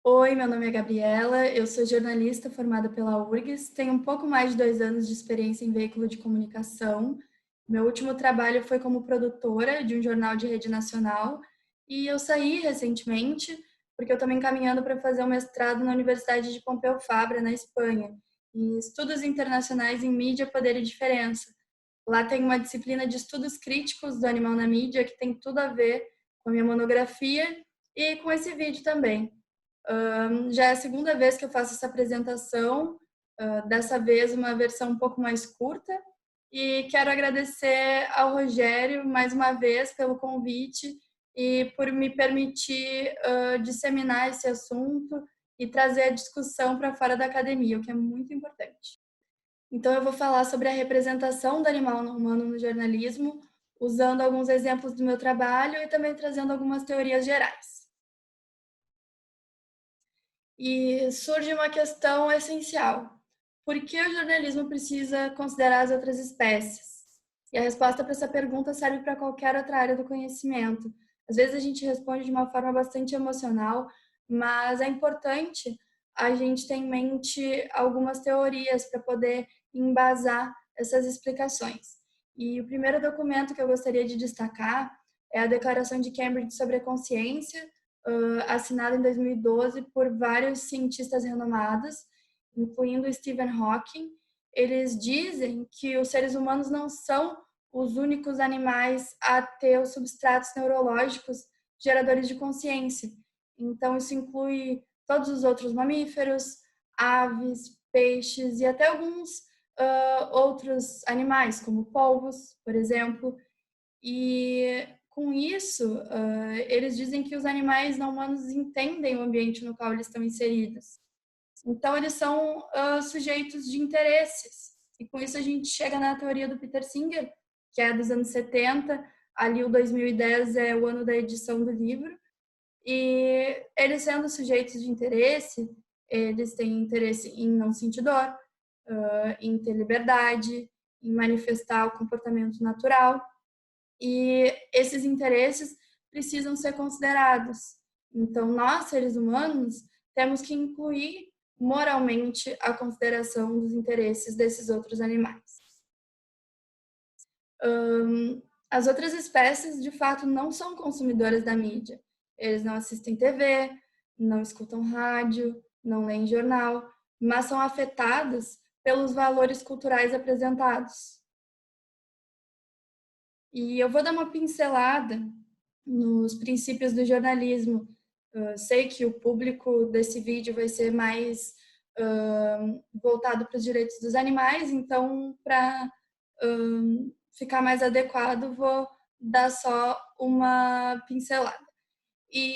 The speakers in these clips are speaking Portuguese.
Oi, meu nome é Gabriela, eu sou jornalista formada pela URGS, tenho um pouco mais de 2 anos de experiência em veículo de comunicação. Meu último trabalho foi como produtora de um jornal de rede nacional e eu saí recentemente porque eu estou me encaminhando para fazer um mestrado na Universidade de Pompeu Fabra, na Espanha, em estudos internacionais em mídia, poder e diferença. Lá tem uma disciplina de estudos críticos do animal na mídia que tem tudo a ver com a minha monografia e com esse vídeo também. Já é a segunda vez que eu faço essa apresentação, dessa vez uma versão um pouco mais curta, e quero agradecer ao Rogério mais uma vez pelo convite e por me permitir disseminar esse assunto e trazer a discussão para fora da academia, o que é muito importante. Então, eu vou falar sobre a representação do animal humano no jornalismo, usando alguns exemplos do meu trabalho e também trazendo algumas teorias gerais. E surge uma questão essencial: por que o jornalismo precisa considerar as outras espécies? E a resposta para essa pergunta serve para qualquer outra área do conhecimento. Às vezes a gente responde de uma forma bastante emocional, mas é importante a gente ter em mente algumas teorias para poder embasar essas explicações. E o primeiro documento que eu gostaria de destacar é a Declaração de Cambridge sobre a Consciência, assinado em 2012 por vários cientistas renomados, incluindo Stephen Hawking. Eles dizem que os seres humanos não são os únicos animais a ter os substratos neurológicos geradores de consciência. Então, isso inclui todos os outros mamíferos, aves, peixes e até alguns outros animais, como polvos, por exemplo. E com isso, eles dizem que os animais não humanos entendem o ambiente no qual eles estão inseridos. Então, eles são sujeitos de interesses. E com isso, a gente chega na teoria do Peter Singer, que é dos anos 70. Ali, o 2010 é o ano da edição do livro. E eles, sendo sujeitos de interesse, eles têm interesse em não sentir dor, em ter liberdade, em manifestar o comportamento natural. E esses interesses precisam ser considerados. Então, nós, seres humanos, temos que incluir moralmente a consideração dos interesses desses outros animais. As outras espécies, de fato, não são consumidoras da mídia. Eles não assistem TV, não escutam rádio, não leem jornal, mas são afetados pelos valores culturais apresentados. E eu vou dar uma pincelada nos princípios do jornalismo. Sei que o público desse vídeo vai ser mais voltado para os direitos dos animais, então, para ficar mais adequado, vou dar só uma pincelada. E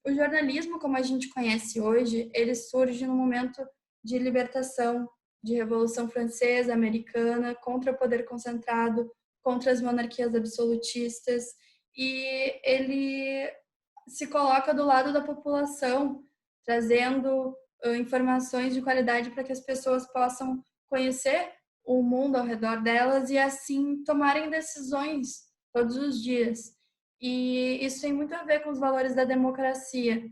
o jornalismo, como a gente conhece hoje, ele surge no momento de libertação, de Revolução Francesa, Americana, contra o poder concentrado, contra as monarquias absolutistas, e ele se coloca do lado da população, trazendo informações de qualidade para que as pessoas possam conhecer o mundo ao redor delas e assim tomarem decisões todos os dias. E isso tem muito a ver com os valores da democracia.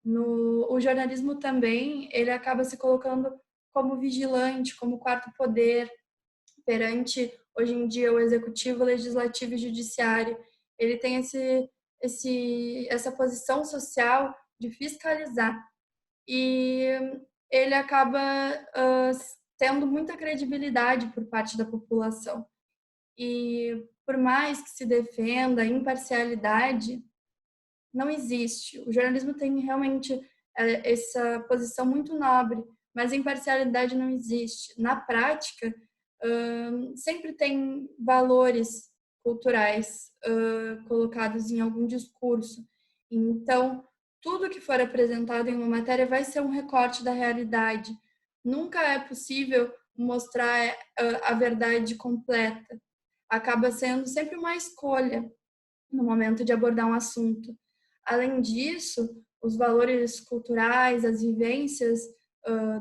O jornalismo também, ele acaba se colocando como vigilante, como quarto poder perante, hoje em dia, o executivo, o legislativo e o judiciário. Ele tem essa posição social de fiscalizar. E ele acaba tendo muita credibilidade por parte da população. E por mais que se defenda a imparcialidade, não existe. O jornalismo tem realmente essa posição muito nobre, mas a imparcialidade não existe. Na prática, sempre tem valores culturais colocados em algum discurso. Então, tudo que for apresentado em uma matéria vai ser um recorte da realidade. Nunca é possível mostrar a verdade completa. Acaba sendo sempre uma escolha no momento de abordar um assunto. Além disso, os valores culturais, as vivências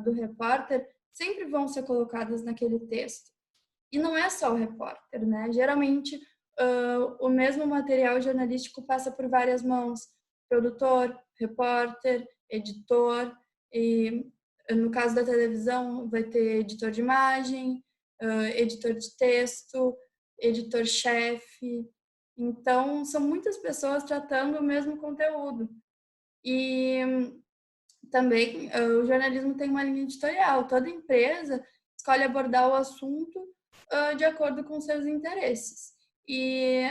do repórter sempre vão ser colocadas naquele texto. E não é só o repórter, né? Geralmente, o mesmo material jornalístico passa por várias mãos: produtor, repórter, editor, e no caso da televisão vai ter editor de imagem, editor de texto, editor-chefe. Então, são muitas pessoas tratando o mesmo conteúdo. E também o jornalismo tem uma linha editorial. Toda empresa escolhe abordar o assunto de acordo com seus interesses. E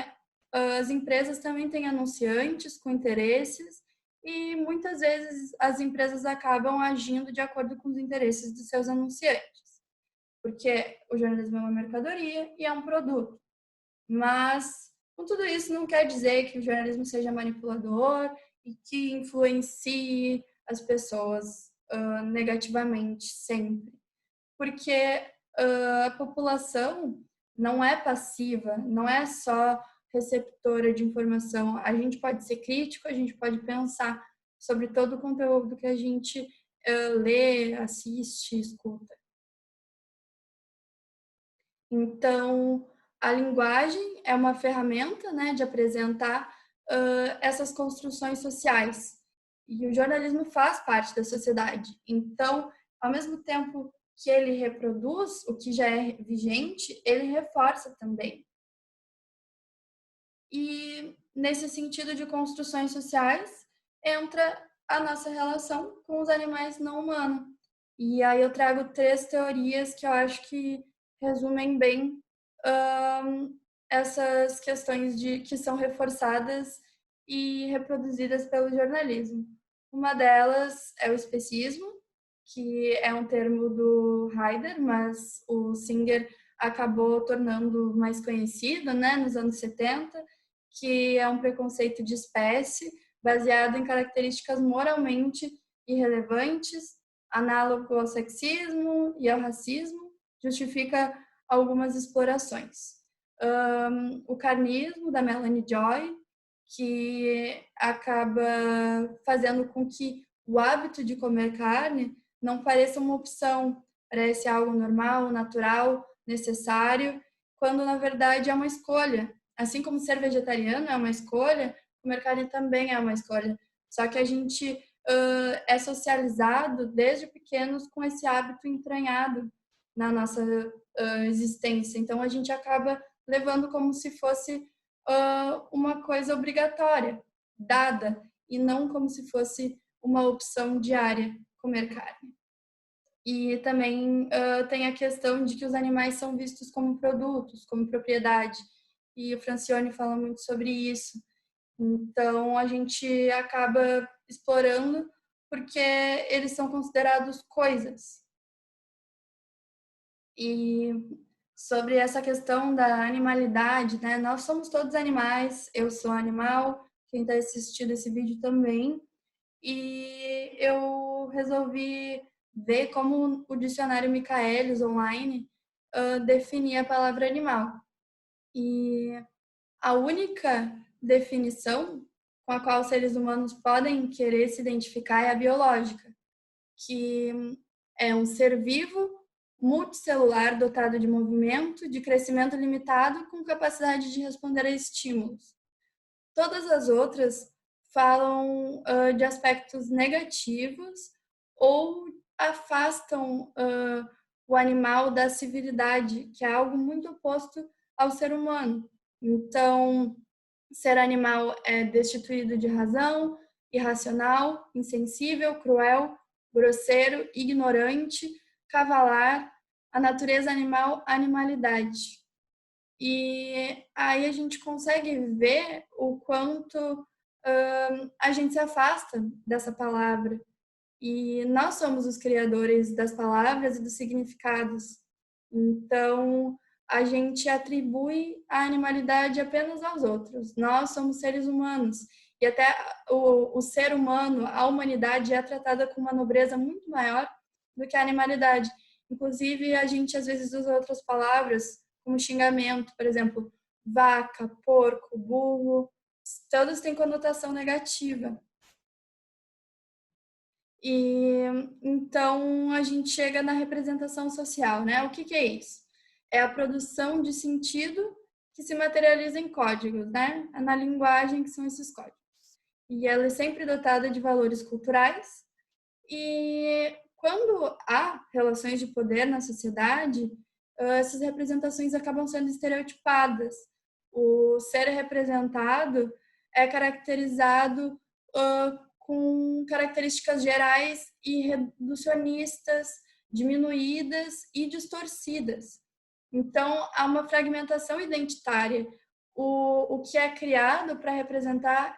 as empresas também têm anunciantes com interesses e muitas vezes as empresas acabam agindo de acordo com os interesses dos seus anunciantes, porque o jornalismo é uma mercadoria e é um produto. Mas, com tudo isso, não quer dizer que o jornalismo seja manipulador e que influencie as pessoas negativamente sempre. Porque a população não é passiva, não é só receptora de informação. A gente pode ser crítico, a gente pode pensar sobre todo o conteúdo que a gente lê, assiste, escuta. Então, a linguagem é uma ferramenta, né, de apresentar essas construções sociais. E o jornalismo faz parte da sociedade. Então, ao mesmo tempo que ele reproduz o que já é vigente, ele reforça também. E nesse sentido de construções sociais, entra a nossa relação com os animais não humanos. E aí eu trago 3 teorias que eu acho que resumem bem essas questões que são reforçadas e reproduzidas pelo jornalismo. Uma delas é o especismo, que é um termo do Heidegger, mas o Singer acabou tornando mais conhecido, né, nos anos 70, que é um preconceito de espécie baseado em características moralmente irrelevantes, análogo ao sexismo e ao racismo, justifica algumas explorações. O carnismo, da Melanie Joy, que acaba fazendo com que o hábito de comer carne não pareça uma opção, parece algo normal, natural, necessário, quando na verdade é uma escolha. Assim como ser vegetariano é uma escolha, comer carne também é uma escolha. Só que a gente é socializado desde pequenos com esse hábito entranhado na nossa existência. Então a gente acaba levando como se fosse uma coisa obrigatória, dada, e não como se fosse uma opção diária comer carne. E também tem a questão de que os animais são vistos como produtos, como propriedade. E o Francione fala muito sobre isso. Então, a gente acaba explorando porque eles são considerados coisas. E sobre essa questão da animalidade, né? Nós somos todos animais, eu sou animal, quem está assistindo esse vídeo também. E eu resolvi ver como o dicionário Michaelis online definia a palavra animal. E a única definição com a qual os seres humanos podem querer se identificar é a biológica, que é um ser vivo, multicelular, dotado de movimento, de crescimento limitado, com capacidade de responder a estímulos. Todas as outras falam de aspectos negativos ou afastam o animal da civilidade, que é algo muito oposto ao ser humano. Então, ser animal é destituído de razão, irracional, insensível, cruel, grosseiro, ignorante, cavalar, a natureza animal, animalidade. E aí a gente consegue ver o quanto a gente se afasta dessa palavra. E nós somos os criadores das palavras e dos significados. Então, a gente atribui a animalidade apenas aos outros. Nós somos seres humanos. E até o ser humano, a humanidade, é tratada com uma nobreza muito maior do que a animalidade. Inclusive, a gente às vezes usa outras palavras, como xingamento, por exemplo, vaca, porco, burro. Todos têm conotação negativa. E então a gente chega na representação social, né? O que é isso? É a produção de sentido que se materializa em códigos, né? Na linguagem que são esses códigos. E ela é sempre dotada de valores culturais, E quando há relações de poder na sociedade, essas representações acabam sendo estereotipadas. O ser representado é caracterizado com características gerais e reducionistas, diminuídas e distorcidas. Então, há uma fragmentação identitária. O que é criado para representar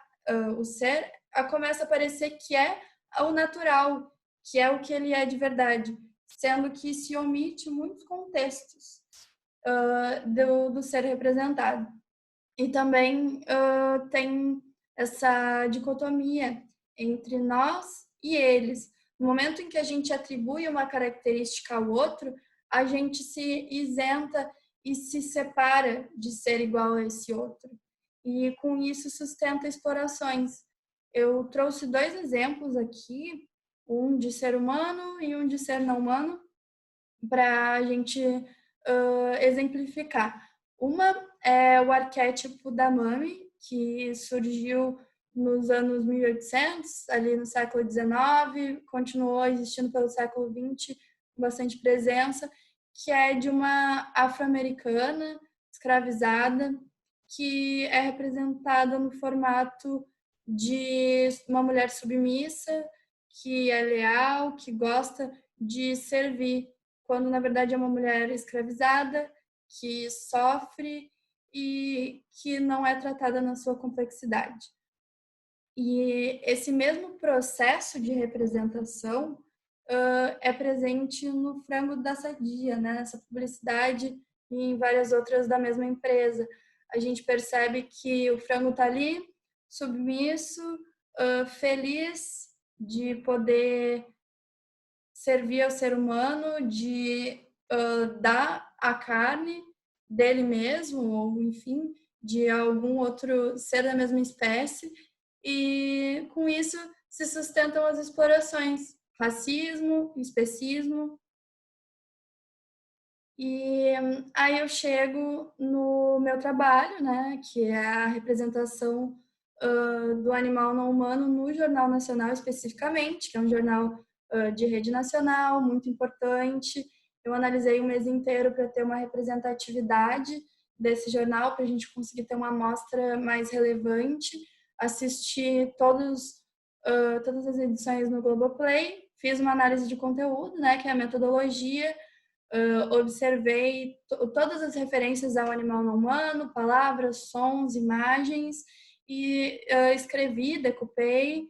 o ser começa a parecer que é o natural, que é o que ele é de verdade, sendo que se omite muitos contextos do ser representado. E também tem essa dicotomia entre nós e eles. No momento em que a gente atribui uma característica ao outro, a gente se isenta e se separa de ser igual a esse outro. E com isso sustenta explorações. Eu trouxe 2 exemplos aqui, um de ser humano e um de ser não humano, para a gente exemplificar. Uma é o arquétipo da mãe, que surgiu nos anos 1800, ali no século XIX, continuou existindo pelo século XX, com bastante presença, que é de uma afro-americana escravizada, que é representada no formato de uma mulher submissa, que é leal, que gosta de servir, quando na verdade é uma mulher escravizada, que sofre e que não é tratada na sua complexidade. E esse mesmo processo de representação é presente no frango da Sadia, né? Nessa publicidade e em várias outras da mesma empresa. A gente percebe que o frango está ali, submisso, feliz de poder servir ao ser humano, de dar a carne dele mesmo, ou enfim, de algum outro ser da mesma espécie, e com isso se sustentam as explorações, racismo, especismo. E aí eu chego no meu trabalho, né, que é a representação do animal não humano no Jornal Nacional especificamente, que é um jornal de rede nacional, muito importante. Eu analisei um mês inteiro para ter uma representatividade desse jornal, para a gente conseguir ter uma amostra mais relevante. Assisti todas as edições no Globoplay, fiz uma análise de conteúdo, né, que é a metodologia, observei todas as referências ao animal não humano, palavras, sons, imagens, e escrevi, decupei,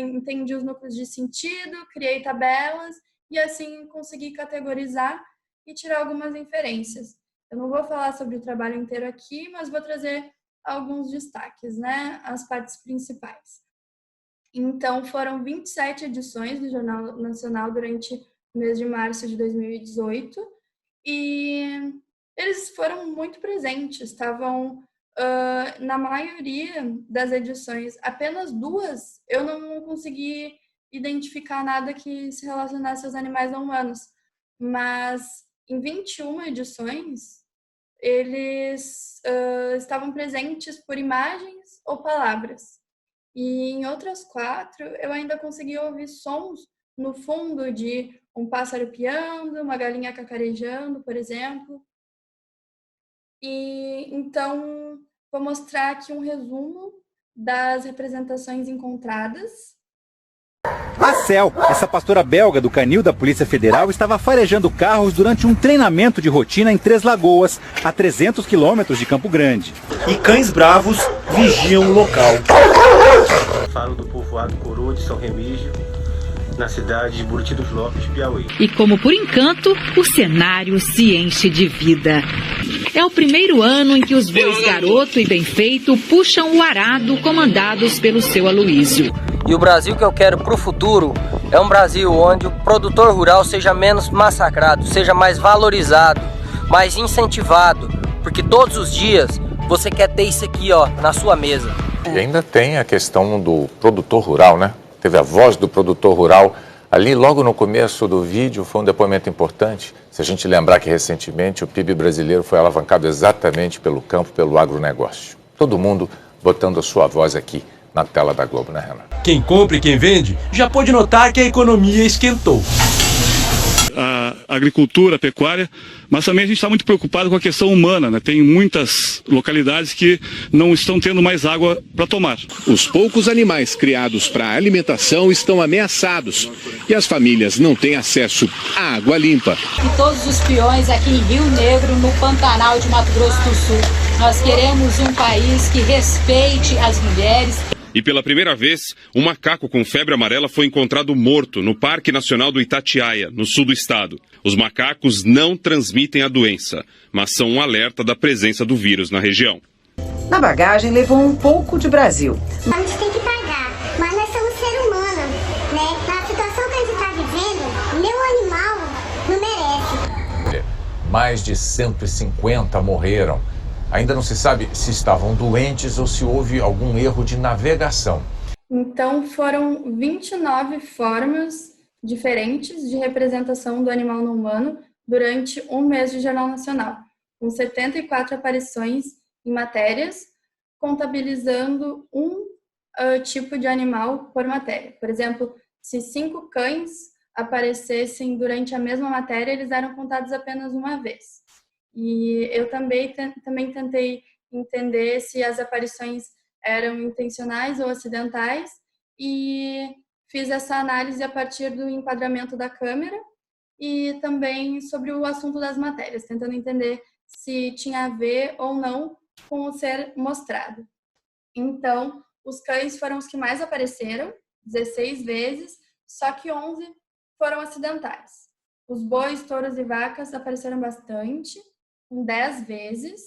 entendi os núcleos de sentido, criei tabelas e assim consegui categorizar e tirar algumas inferências. Eu não vou falar sobre o trabalho inteiro aqui, mas vou trazer alguns destaques, né? As partes principais. Então, foram 27 edições do Jornal Nacional durante o mês de março de 2018 e eles foram muito presentes, estavam na maioria das edições, apenas 2 eu não consegui identificar nada que se relacionasse aos animais não humanos, mas em 21 edições eles estavam presentes por imagens ou palavras. E em outras 4 eu ainda consegui ouvir sons no fundo de um pássaro piando, uma galinha cacarejando, por exemplo. E então vou mostrar aqui um resumo das representações encontradas. A Cel, essa pastora belga do canil da Polícia Federal, estava farejando carros durante um treinamento de rotina em Três Lagoas, a 300 quilômetros de Campo Grande. E cães bravos vigiam o local. Falo do povoado Coroa de São Remígio, na cidade de Buriti dos Lopes, Piauí. E como por encanto, o cenário se enche de vida. É o primeiro ano em que os bois Garoto e Bem-Feito puxam o arado comandados pelo seu Aloísio. E o Brasil que eu quero para o futuro é um Brasil onde o produtor rural seja menos massacrado, seja mais valorizado, mais incentivado, porque todos os dias você quer ter isso aqui, ó, na sua mesa. E ainda tem a questão do produtor rural, né? Teve a voz do produtor rural ali logo no começo do vídeo, foi um depoimento importante. Se a gente lembrar que recentemente o PIB brasileiro foi alavancado exatamente pelo campo, pelo agronegócio. Todo mundo botando a sua voz aqui na tela da Globo, né, Renan? Quem compra e quem vende já pode notar que a economia esquentou. A agricultura, a pecuária, mas também a gente está muito preocupado com a questão humana, né? Tem muitas localidades que não estão tendo mais água para tomar. Os poucos animais criados para alimentação estão ameaçados e as famílias não têm acesso à água limpa. E todos os peões aqui em Rio Negro, no Pantanal de Mato Grosso do Sul. Nós queremos um país que respeite as mulheres. E pela primeira vez, um macaco com febre amarela foi encontrado morto no Parque Nacional do Itatiaia, no sul do estado. Os macacos não transmitem a doença, mas são um alerta da presença do vírus na região. Na bagagem levou um pouco de Brasil. A gente tem que pagar, mas nós somos ser humano, né? Na situação que a gente está vivendo, nenhum animal não merece. Mais de 150 morreram. Ainda não se sabe se estavam doentes ou se houve algum erro de navegação. Então, foram 29 formas diferentes de representação do animal não humano durante um mês de Jornal Nacional, com 74 aparições em matérias, contabilizando um tipo de animal por matéria. Por exemplo, se 5 cães aparecessem durante a mesma matéria, eles eram contados apenas uma vez. E eu também tentei entender se as aparições eram intencionais ou acidentais e fiz essa análise a partir do enquadramento da câmera e também sobre o assunto das matérias, tentando entender se tinha a ver ou não com o ser mostrado. Então, os cães foram os que mais apareceram, 16 vezes, só que 11 foram acidentais. Os bois, touros e vacas apareceram bastante, 10 vezes,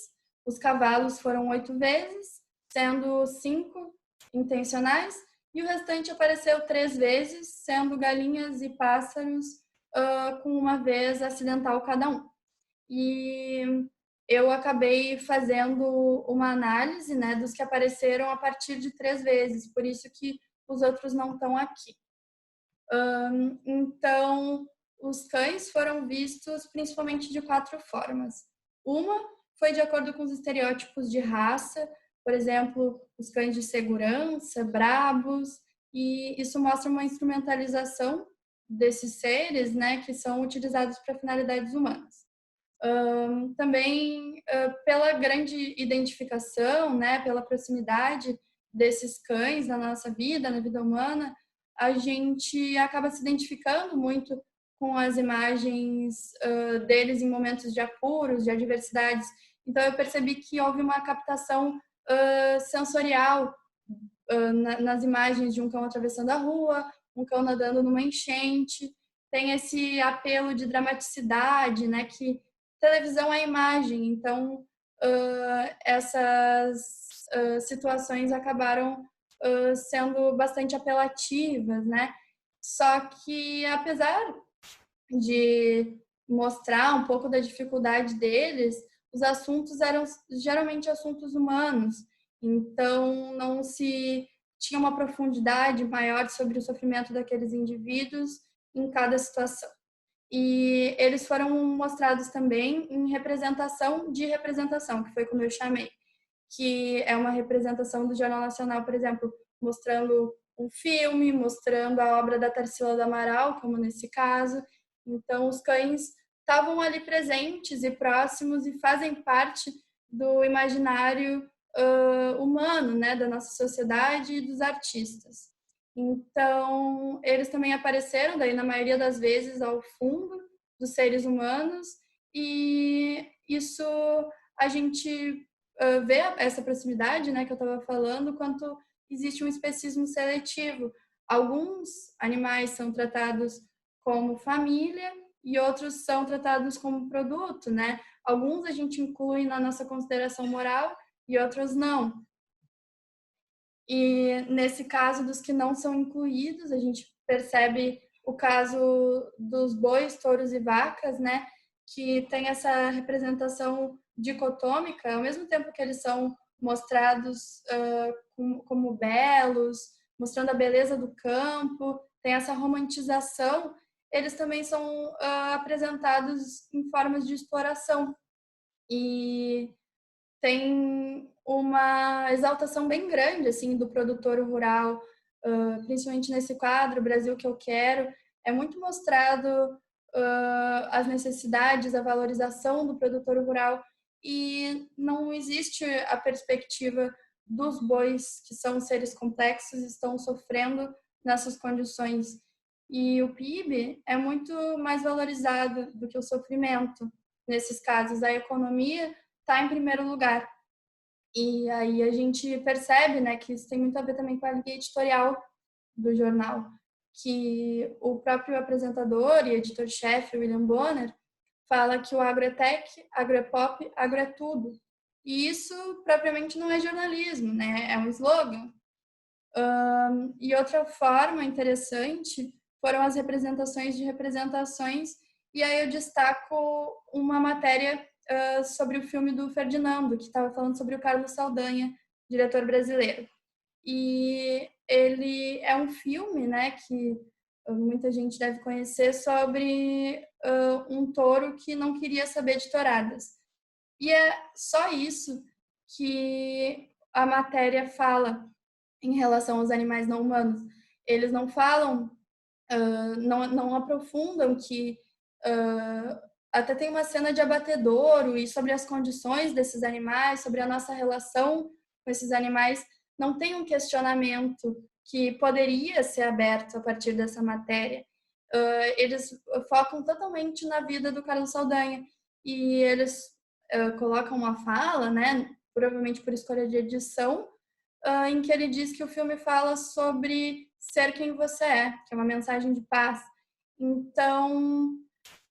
os cavalos foram 8 vezes, sendo 5 intencionais, e o restante apareceu 3 vezes, sendo galinhas e pássaros com uma vez acidental cada um. E eu acabei fazendo uma análise, né, dos que apareceram a partir de 3 vezes, por isso que os outros não estão aqui. Então, os cães foram vistos principalmente de 4 formas. Uma foi de acordo com os estereótipos de raça, por exemplo, os cães de segurança, brabos, e isso mostra uma instrumentalização desses seres, né, que são utilizados para finalidades humanas. Também pela grande identificação, né, pela proximidade desses cães na nossa vida, na vida humana, a gente acaba se identificando muito com as imagens deles em momentos de apuros, de adversidades. Então, eu percebi que houve uma captação sensorial nas imagens de um cão atravessando a rua, um cão nadando numa enchente. Tem esse apelo de dramaticidade, né? Que televisão é imagem. Então, essas situações acabaram sendo bastante apelativas, né? Só que, apesar de mostrar um pouco da dificuldade deles, os assuntos eram geralmente assuntos humanos, então não se tinha uma profundidade maior sobre o sofrimento daqueles indivíduos em cada situação. E eles foram mostrados também em representação de representação, que foi como eu chamei, que é uma representação do Jornal Nacional, por exemplo, mostrando um filme, mostrando a obra da Tarsila do Amaral, como nesse caso. Então, os cães estavam ali presentes e próximos e fazem parte do imaginário humano, né, da nossa sociedade e dos artistas. Então, eles também apareceram, daí, na maioria das vezes, ao fundo dos seres humanos, e isso a gente vê essa proximidade, né, que eu estava falando, quanto existe um especismo seletivo. Alguns animais são tratados como família e outros são tratados como produto, né? Alguns a gente inclui na nossa consideração moral e outros não. E nesse caso dos que não são incluídos, a gente percebe o caso dos bois, touros e vacas, né? Que tem essa representação dicotômica, ao mesmo tempo que eles são mostrados como belos, mostrando a beleza do campo, tem essa romantização, eles também são apresentados em formas de exploração. E tem uma exaltação bem grande assim do produtor rural, principalmente nesse quadro Brasil que eu quero, é muito mostrado as necessidades, a valorização do produtor rural, e não existe a perspectiva dos bois, que são seres complexos, estão sofrendo nessas condições. E o PIB é muito mais valorizado do que o sofrimento. Nesses casos, a economia está em primeiro lugar. E aí a gente percebe, né, que isso tem muito a ver também com a linha editorial do jornal, que o próprio apresentador e editor-chefe, William Bonner, fala que o agro é tech, agro é pop, agro é tudo. E isso propriamente não é jornalismo, né? É um slogan. E outra forma interessante foram as representações de representações, e aí eu destaco uma matéria sobre o filme do Ferdinando, que estava falando sobre o Carlos Saldanha, diretor brasileiro. E ele é um filme, né, que muita gente deve conhecer, sobre um touro que não queria saber de touradas. E é só isso que a matéria fala em relação aos animais não humanos. Eles não falam, não aprofundam que até tem uma cena de abatedouro e sobre as condições desses animais, sobre a nossa relação com esses animais. Não tem um questionamento que poderia ser aberto a partir dessa matéria. Eles focam totalmente na vida do Carlos Saldanha, e eles colocam uma fala, né, provavelmente por escolha de edição, em que ele diz que o filme fala sobre ser quem você é, que é uma mensagem de paz. Então,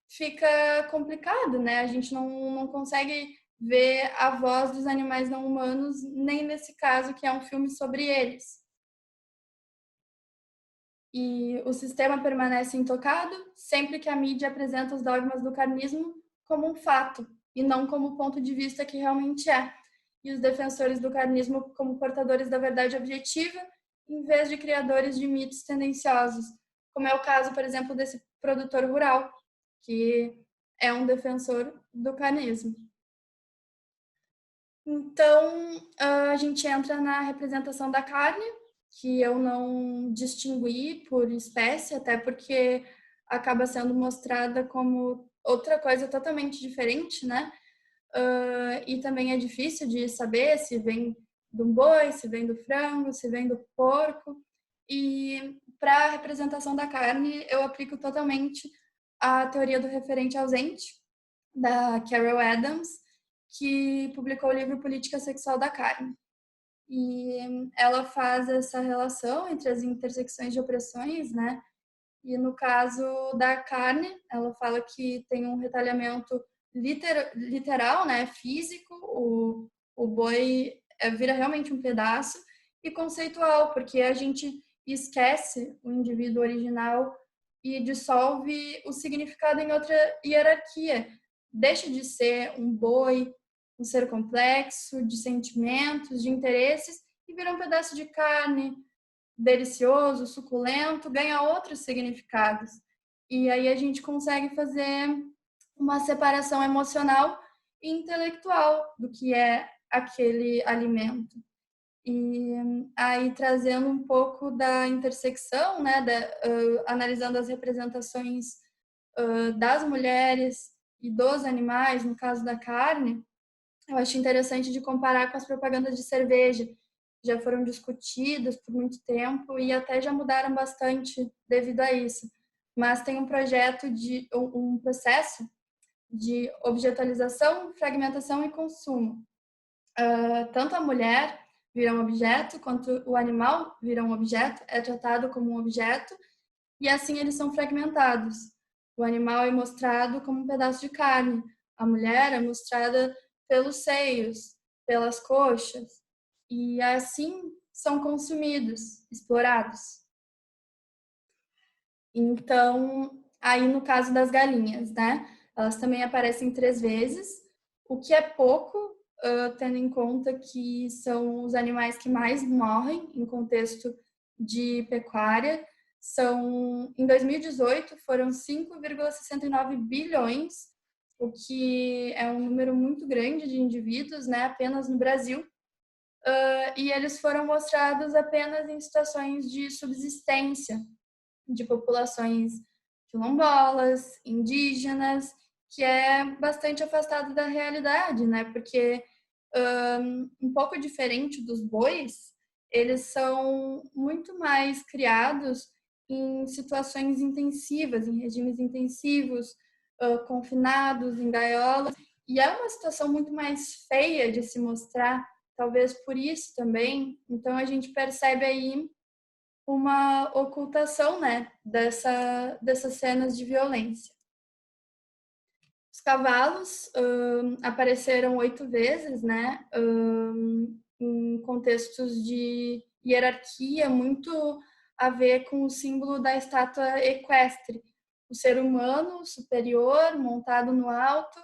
fica complicado, né? A gente não consegue ver a voz dos animais não humanos, nem nesse caso, que é um filme sobre eles. E o sistema permanece intocado sempre que a mídia apresenta os dogmas do carnismo como um fato, e não como ponto de vista que realmente é. E os defensores do carnismo como portadores da verdade objetiva, em vez de criadores de mitos tendenciosos, como é o caso, por exemplo, desse produtor rural, que é um defensor do carnismo. Então, a gente entra na representação da carne, que eu não distingui por espécie, até porque acaba sendo mostrada como outra coisa totalmente diferente, né? E também é difícil de saber se vem do boi, se vem do frango, se vem do porco. E para a representação da carne, eu aplico totalmente a teoria do referente ausente, da Carol Adams, que publicou o livro Política Sexual da Carne. E ela faz essa relação entre as intersecções de opressões, né? E no caso da carne, ela fala que tem um retalhamento literal, né, físico, o boi vira realmente um pedaço, e conceitual, porque a gente esquece o indivíduo original e dissolve o significado em outra hierarquia. Deixa de ser um boi, um ser complexo, de sentimentos, de interesses, e vira um pedaço de carne, delicioso, suculento, ganha outros significados. E aí a gente consegue fazer uma separação emocional e intelectual do que é aquele alimento. E aí, trazendo um pouco da intersecção, né, analisando as representações das mulheres e dos animais, no caso da carne, eu acho interessante de comparar com as propagandas de cerveja. Já foram discutidas por muito tempo e até já mudaram bastante devido a isso. Mas tem um processo de objetalização, fragmentação e consumo. Tanto a mulher vira um objeto, quanto o animal vira um objeto, é tratado como um objeto, e assim eles são fragmentados. O animal é mostrado como um pedaço de carne, a mulher é mostrada pelos seios, pelas coxas, e assim são consumidos, explorados. Então, aí no caso das galinhas, né? Elas também aparecem 3 vezes, o que é pouco, tendo em conta que são os animais que mais morrem em contexto de pecuária. Em 2018, foram 5,69 bilhões, o que é um número muito grande de indivíduos, né, apenas no Brasil. e eles foram mostrados apenas em situações de subsistência de populações quilombolas, indígenas, que é bastante afastado da realidade, né? Porque um pouco diferente dos bois, eles são muito mais criados em situações intensivas, em regimes intensivos, confinados em gaiolas, e é uma situação muito mais feia de se mostrar, talvez por isso também. Então a gente percebe aí uma ocultação, né, dessas cenas de violência. Os cavalos apareceram 8 vezes, né, em contextos de hierarquia, muito a ver com o símbolo da estátua equestre, o ser humano superior montado no alto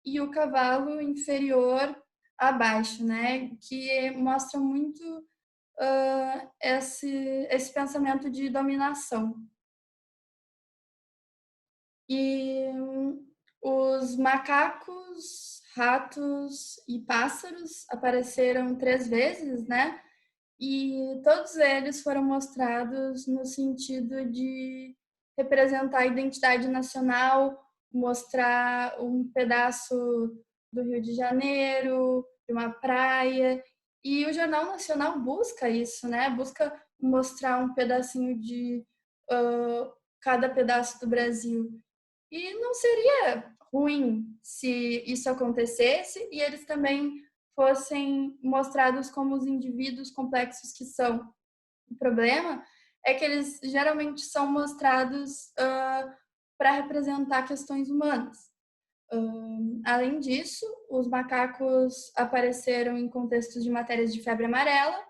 e o cavalo inferior abaixo, né, que mostra muito esse pensamento de dominação. E os macacos, ratos e pássaros apareceram 3 vezes, né? E todos eles foram mostrados no sentido de representar a identidade nacional, mostrar um pedaço do Rio de Janeiro, de uma praia. E o Jornal Nacional busca isso, né? Busca mostrar um pedacinho de cada pedaço do Brasil. E não seria ruim se isso acontecesse e eles também fossem mostrados como os indivíduos complexos que são. O problema é que eles geralmente são mostrados para representar questões humanas. Além disso, os macacos apareceram em contextos de matérias de febre amarela,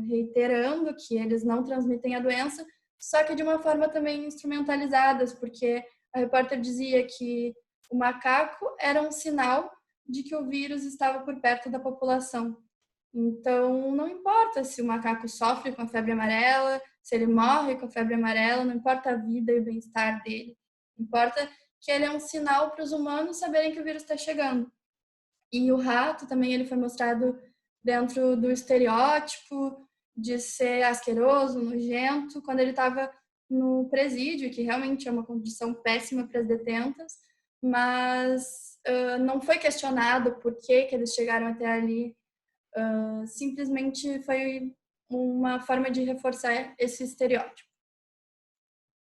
reiterando que eles não transmitem a doença, só que de uma forma também instrumentalizadas, porque a repórter dizia que o macaco era um sinal de que o vírus estava por perto da população. Então, não importa se o macaco sofre com a febre amarela, se ele morre com a febre amarela, não importa a vida e o bem-estar dele. Importa que ele é um sinal para os humanos saberem que o vírus está chegando. E o rato também ele foi mostrado dentro do estereótipo de ser asqueroso, nojento, quando ele estava no presídio, que realmente é uma condição péssima para as detentas, mas não foi questionado por que eles chegaram até ali. Simplesmente foi uma forma de reforçar esse estereótipo.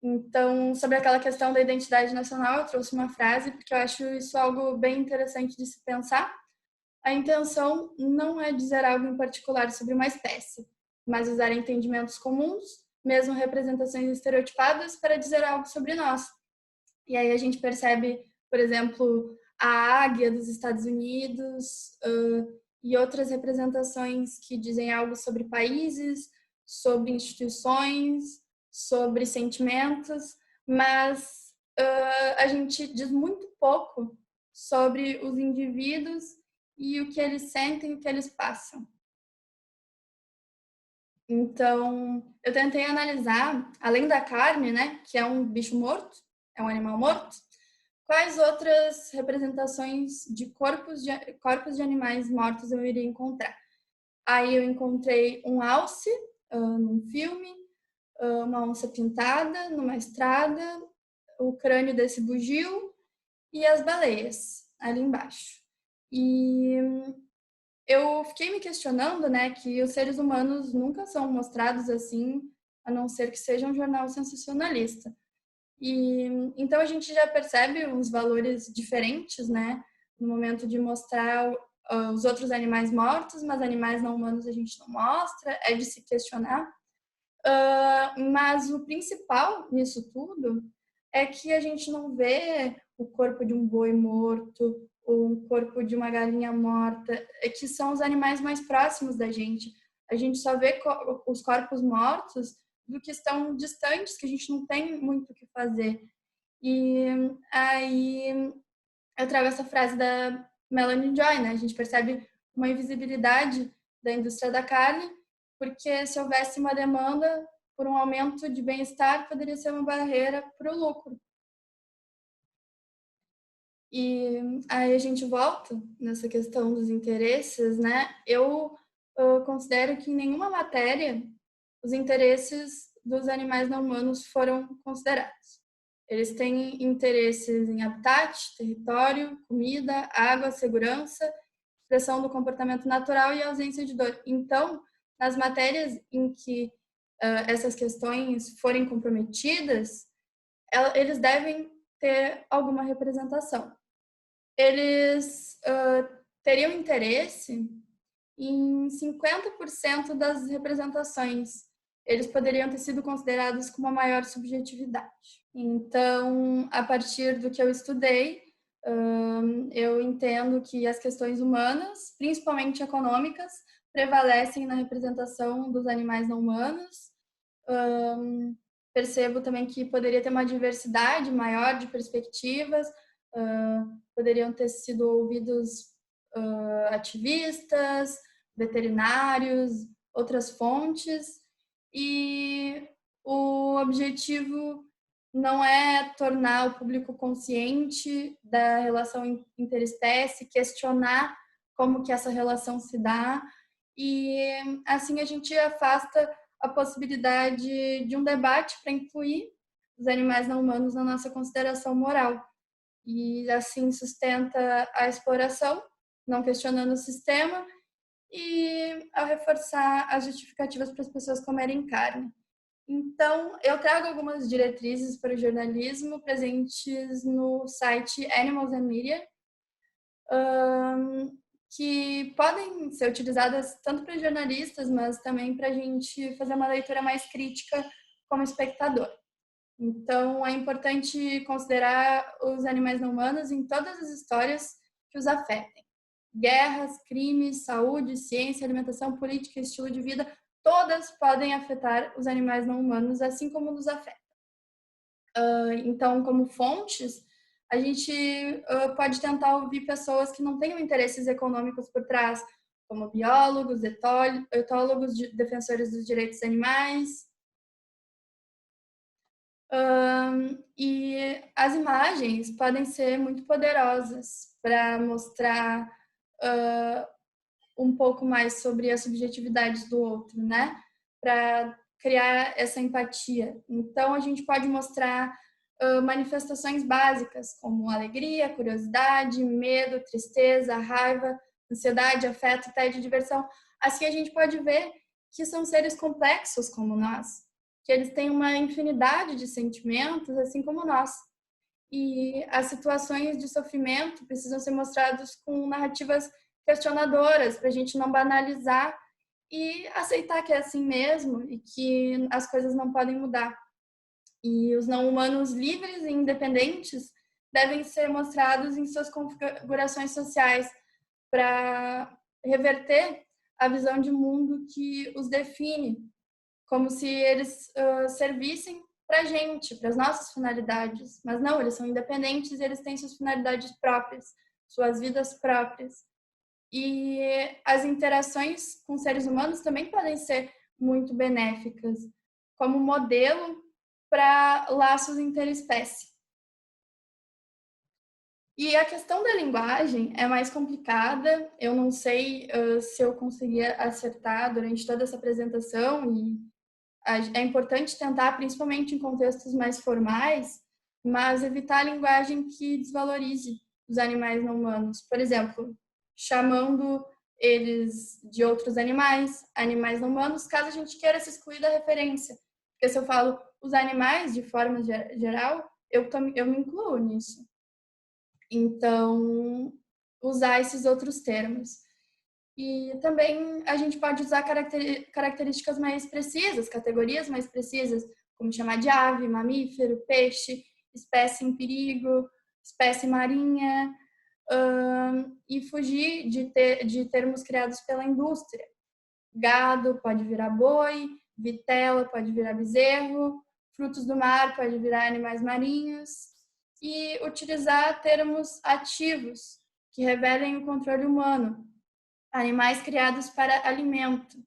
Então, sobre aquela questão da identidade nacional, eu trouxe uma frase, porque eu acho isso algo bem interessante de se pensar. A intenção não é dizer algo em particular sobre uma espécie, mas usar entendimentos comuns, mesmo representações estereotipadas, para dizer algo sobre nós. E aí a gente percebe, por exemplo, a águia dos Estados Unidos e outras representações que dizem algo sobre países, sobre instituições, sobre sentimentos, mas a gente diz muito pouco sobre os indivíduos e o que eles sentem e o que eles passam. Então, eu tentei analisar, além da carne, né, que é um bicho morto, é um animal morto, quais outras representações de corpos de animais mortos eu iria encontrar. Aí eu encontrei um alce num filme, uma onça pintada numa estrada, o crânio desse bugio e as baleias ali embaixo. E eu fiquei me questionando, né, que os seres humanos nunca são mostrados assim, a não ser que seja um jornal sensacionalista. E então a gente já percebe uns valores diferentes, né, no momento de mostrar os outros animais mortos, mas animais não humanos a gente não mostra, é de se questionar. Mas o principal nisso tudo é que a gente não vê o corpo de um boi morto ou um corpo de uma galinha morta, que são os animais mais próximos da gente. A gente só vê os corpos mortos do que estão distantes, que a gente não tem muito o que fazer. E aí eu trago essa frase da Melanie Joy, né? A gente percebe uma invisibilidade da indústria da carne, porque se houvesse uma demanda por um aumento de bem-estar, poderia ser uma barreira para o lucro. E aí a gente volta nessa questão dos interesses, né? Eu considero que em nenhuma matéria os interesses dos animais não humanos foram considerados. Eles têm interesses em habitat, território, comida, água, segurança, expressão do comportamento natural e ausência de dor. Então, nas matérias em que essas questões forem comprometidas, eles devem ter alguma representação. Eles teriam interesse em 50% das representações. Eles poderiam ter sido considerados com uma maior subjetividade. Então, a partir do que eu estudei, eu entendo que as questões humanas, principalmente econômicas, prevalecem na representação dos animais não humanos. Percebo também que poderia ter uma diversidade maior de perspectivas, poderiam ter sido ouvidos ativistas, veterinários, outras fontes, e o objetivo não é tornar o público consciente da relação interespécie, questionar como que essa relação se dá, e assim a gente afasta a possibilidade de um debate para incluir os animais não humanos na nossa consideração moral. E assim sustenta a exploração, não questionando o sistema, e ao reforçar as justificativas para as pessoas comerem carne. Então, eu trago algumas diretrizes para o jornalismo presentes no site Animals and Media, que podem ser utilizadas tanto para jornalistas, mas também para a gente fazer uma leitura mais crítica como espectador. Então, é importante considerar os animais não humanos em todas as histórias que os afetem. Guerras, crimes, saúde, ciência, alimentação, política, estilo de vida, todas podem afetar os animais não humanos, assim como nos afetam. Então, como fontes, a gente pode tentar ouvir pessoas que não tenham interesses econômicos por trás, como biólogos, etólogos, defensores dos direitos animais. E as imagens podem ser muito poderosas para mostrar um pouco mais sobre as subjetividades do outro, né? Para criar essa empatia. Então, a gente pode mostrar manifestações básicas, como alegria, curiosidade, medo, tristeza, raiva, ansiedade, afeto, tédio, diversão. Assim, a gente pode ver que são seres complexos como nós, que eles têm uma infinidade de sentimentos, assim como nós. E as situações de sofrimento precisam ser mostradas com narrativas questionadoras, para a gente não banalizar e aceitar que é assim mesmo e que as coisas não podem mudar. E os não humanos livres e independentes devem ser mostrados em suas configurações sociais para reverter a visão de mundo que os define, como se eles servissem para a gente, para as nossas finalidades. Mas não, eles são independentes e eles têm suas finalidades próprias, suas vidas próprias. E as interações com seres humanos também podem ser muito benéficas, como modelo para laços interespécie. E a questão da linguagem é mais complicada. Eu não sei se eu conseguia acertar durante toda essa apresentação, e é importante tentar, principalmente em contextos mais formais, mas evitar a linguagem que desvalorize os animais não humanos. Por exemplo, chamando eles de outros animais, animais não humanos, caso a gente queira se excluir da referência. Porque se eu falo os animais de forma geral, eu me incluo nisso. Então, usar esses outros termos. E também a gente pode usar características mais precisas, categorias mais precisas, como chamar de ave, mamífero, peixe, espécie em perigo, espécie marinha, e fugir de termos criados pela indústria. Gado pode virar boi, vitela pode virar bezerro, frutos do mar pode virar animais marinhos, e utilizar termos ativos que revelem o controle humano. Animais criados para alimento,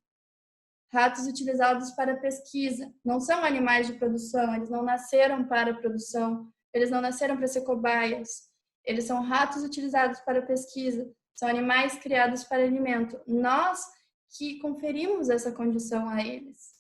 ratos utilizados para pesquisa. Não são animais de produção, eles não nasceram para produção, eles não nasceram para ser cobaias. Eles são ratos utilizados para pesquisa, são animais criados para alimento. Nós que conferimos essa condição a eles.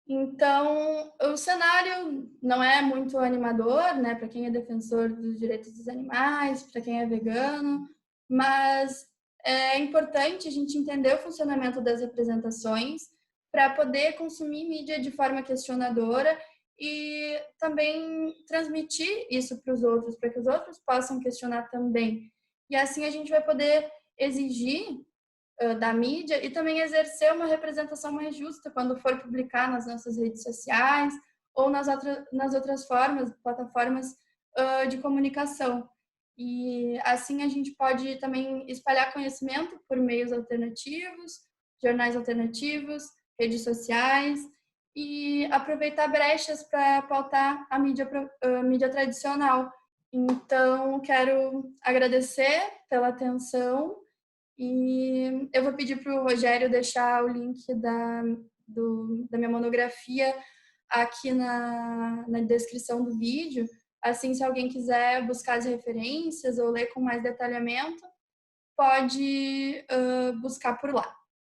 Então, o cenário não é muito animador, né, para quem é defensor dos direitos dos animais, para quem é vegano, mas é importante a gente entender o funcionamento das representações para poder consumir mídia de forma questionadora e também transmitir isso para os outros, para que os outros possam questionar também. E assim a gente vai poder exigir da mídia e também exercer uma representação mais justa quando for publicar nas nossas redes sociais ou nas outras plataformas de comunicação. E assim a gente pode também espalhar conhecimento por meios alternativos, jornais alternativos, redes sociais e aproveitar brechas para pautar a mídia tradicional. Então, quero agradecer pela atenção e eu vou pedir para o Rogério deixar o link da minha monografia aqui na descrição do vídeo. Assim, se alguém quiser buscar as referências ou ler com mais detalhamento, pode buscar por lá.